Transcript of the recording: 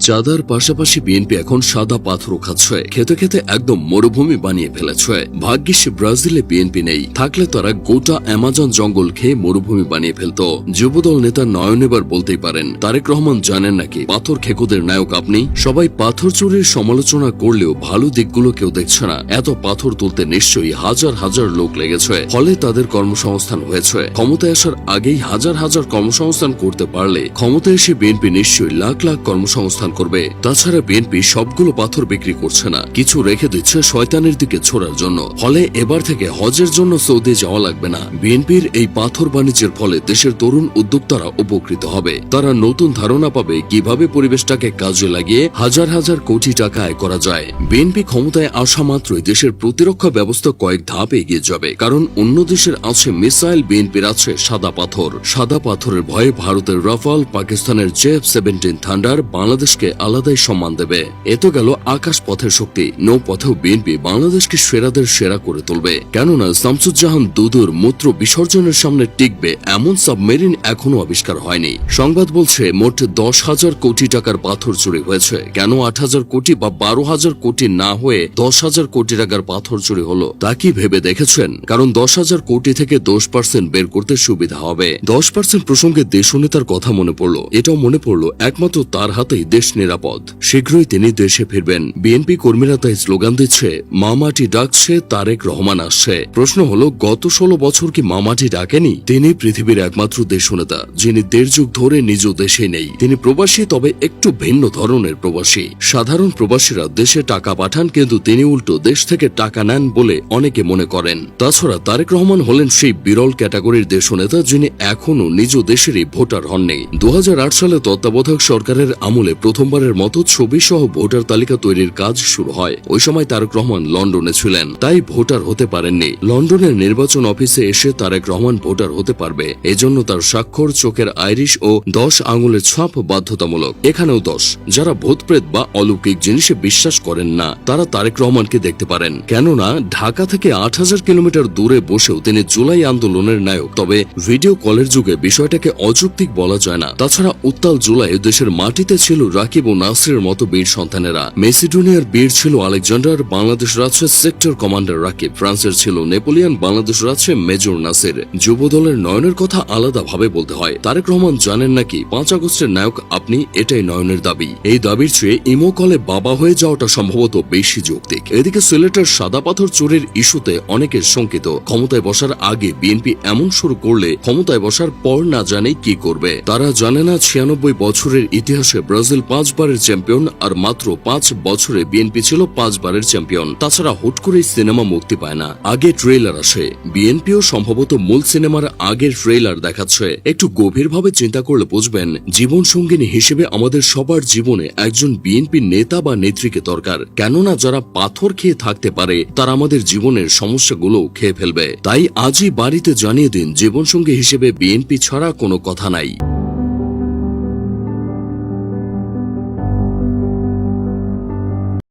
চাঁদার পাশাপাশি বিএনপি এখন সাদা পাথরও খাচ্ছে, খেতে খেতে একদম মরুভূমি বানিয়ে ফেলেছে। ভাগ্যিস ব্রাজিলে বিএনপি নেই, থাকলে তারা গোটা অ্যামাজন জঙ্গল খেয়ে মরুভূমি বানিয়ে ফেলত। যুবদল নেতা নয়ন এবার বলতেই পারেন, তারেক রহমান জানেন নাকি পাথর খেকোদের নায়ক আপনি? সবাই পাথর চুরির সমালোচনা করলেও ভালো দিকগুলো কেউ দেখছে না। এত পাথর তুলতে নিশ্চয়ই হাজার হাজার লোক লেগেছে, ফলে তাদের কর্মসংস্থান হয়েছে। ক্ষমতায় আসার আগেই হাজার হাজার কর্মসংস্থান করতে পারলে ক্ষমতায় এসে বিএনপি নিশ্চয়ই লাখ লাখ কর্মসংস্থান করবে। তাছাড়া বিএনপি সবগুলো পাথর বিক্রি করছে না, কিছু রেখে দিচ্ছে শয়তানের দিকে ছোড়ার জন্য। ফলে এবার থেকে হজের জন্য সৌদি যাওয়া লাগবে না। বিএনপির এই পাথর বাণিজ্যের ফলে দেশের তরুণ উদ্যোক্তারা উপকৃত হবে। তারা নতুন ধারণা পাবে কিভাবে পরিবেশটাকে কাজে লাগিয়ে হাজার হাজার কোটি টাকা আয় করা যায়। বিএনপি ক্ষমতায় আসা মাত্রই দেশের প্রতিরক্ষা ব্যবস্থা কয়েক ধাপ এগিয়ে যাবে, কারণ অন্য দেশের আছে মিসাইল, বিএনপির আছে সাদা পাথর। সাদা পাথরের ভয়ে ভারতের রাফাল, পাকিস্তানের J-17 থান্ডার বাংলাদেশকে আলাদাই সম্মান দেবে। এত গেল আকাশ পথের শক্তি, নৌপথেও বিএনপি বাংলাদেশকে সেরাদের সেরা করে তুলবে। কেননা শামসুজ্জাহান দুদুর মূত্র বিসর্জনের সামনে টিকবে এমন সাবমেরিন এখনো আবিষ্কার হয়নি। সংবাদ বলছে মোট 10,000 কোটি টাকার পাথর চুরি হয়েছে। কেন 8,000 কোটি বা 12,000 কোটি না হয়ে 10,000 কোটি টাকার পাথর চুরি হলো তা কি ভেবে দেখেছেন? কারণ 10,000 কোটি থেকে 10% বের করতে সুবিধা হবে। 10% প্রসঙ্গে দেশনেতার কথা মনে পড়লো। এটাও মনে পড়লো একমাত্র তার হাতেই দেশ নিরাপদ, শীঘ্রই তিনি দেশে ফিরবেন। বিএনপি কর্মীরা তাই স্লোগান দিচ্ছে, মামাটি ডাকছে, তারেক রহমান আসছে। প্রশ্ন হলো, গত 16 বছর কি মামাটি ডাকেনি? তিনি পৃথিবীর একমাত্র দেশনেতা যিনি 1.5 যুগ ধরে নিজ দেশে নেই। তিনি প্রবাসী, তবে একটু ভিন্ন ধরনের প্রবাসী। সাধারণ প্রবাসীরা দেশে টাকা পাঠান, কিন্তু তিনি উল্টো দেশ থেকে টাকা নেন বলে অনেকে মনে করেন। তাছাড়া তারেক রহমান হলেন সেই বিরল ক্যাটাগরির দেশনেতা যিনি এখনো নিজ দেশেরই ভোটার হননি। 2008 সালে তত্ত্বাবধায়ক সরকারের আমলে প্রথমবারের মতো ছবি সহ ভোটার তালিকা তৈরির কাজ শুরু হয়। ওই সময় তারেক রহমান লন্ডনে ছিলেন, তাই ভোটার হতে পারেননি। লন্ডনের নির্বাচন অফিসে এসে তারেক রহমান ভোটার হতে পারবে, এজন্য তার স্বাক্ষর, চোখের আইরিশ ও 10 আঙুলের ছাপ বাধ্যতামূলক। এখানেও 10। যারা ভূতপ্রেত বা অলৌকিক জিনিসে বিশ্বাস করেন না তারা তারেক রহমানকে দেখতে পারেন। কেননা ঢাকা থেকে 8,000 কিলোমিটার দূরে বসেও তিনি জুলাই আন্দোলনের নায়ক। তবে ভিডিও কলের যুগে বিষয়টাকে অযৌক্তিক বলা যায় না। তাছাড়া উত্তাল জুলাই দেশের মাটিতে ছিল রাকিব ও নাসিরের মতো বীর সন্তানেরা। মেসিডোনিয়ার বীর ছিল আলেকজান্ডার, বাংলাদেশের আছে সেক্টর কমান্ডার রাকিব। ফ্রান্সের ছিল নেপোলিয়ন, বাংলাদেশের আছে মেজর নাসির। যুবদলের নয়নের কথা আলাদাভাবে বলতে হয়। তারেক রহমান জানেন নাকি 5 আগস্টের নায়ক আপনি? এটাই নয়নের দাবি। এই দাবির চেয়ে ইমো কলে বাবা হয়ে যাওয়াটা সম্ভবত বেশি যৌক্তিক। এদিকে সিলেটের সাদা পাথর চুরির ইস্যুতে অনেকের শঙ্কিত, ক্ষমতায় বসার আগে বিএনপি এমন শুরু করলে ক্ষমতায় বসার পর না জানে কি করবে। তারা জানে না 96 বছরের ইতিহাসে ব্রাজিল 5 বারের চ্যাম্পিয়ন, আর মাত্র 5 বছরে বিএনপি ছিল 5 বারের চ্যাম্পিয়ন। তাছাড়া হুট করেই সিনেমা মুক্তি পায় না, আগে ট্রেলার আসে। বিএনপিও সম্ভবত মূল সিনেমার আগের ট্রেলার দেখাচ্ছে। একটু গভীরভাবে চিন্তা করলে বুঝবেন, জীবন সঙ্গিনী হিসেবে আমাদের সবার জীবনে একজন বিএনপি নেতা বা নেত্রীকে দরকার। কেননা যারা পাথর খেয়ে থাকতে পারে তারা আমাদের জীবনের সমস্যাগুলো খেয়ে ফেলবে। তাই আজই বাড়িতে জানিয়ে দিন, জীবনসঙ্গী হিসেবে বিএনপি ছাড়া কোনো কথা নাই।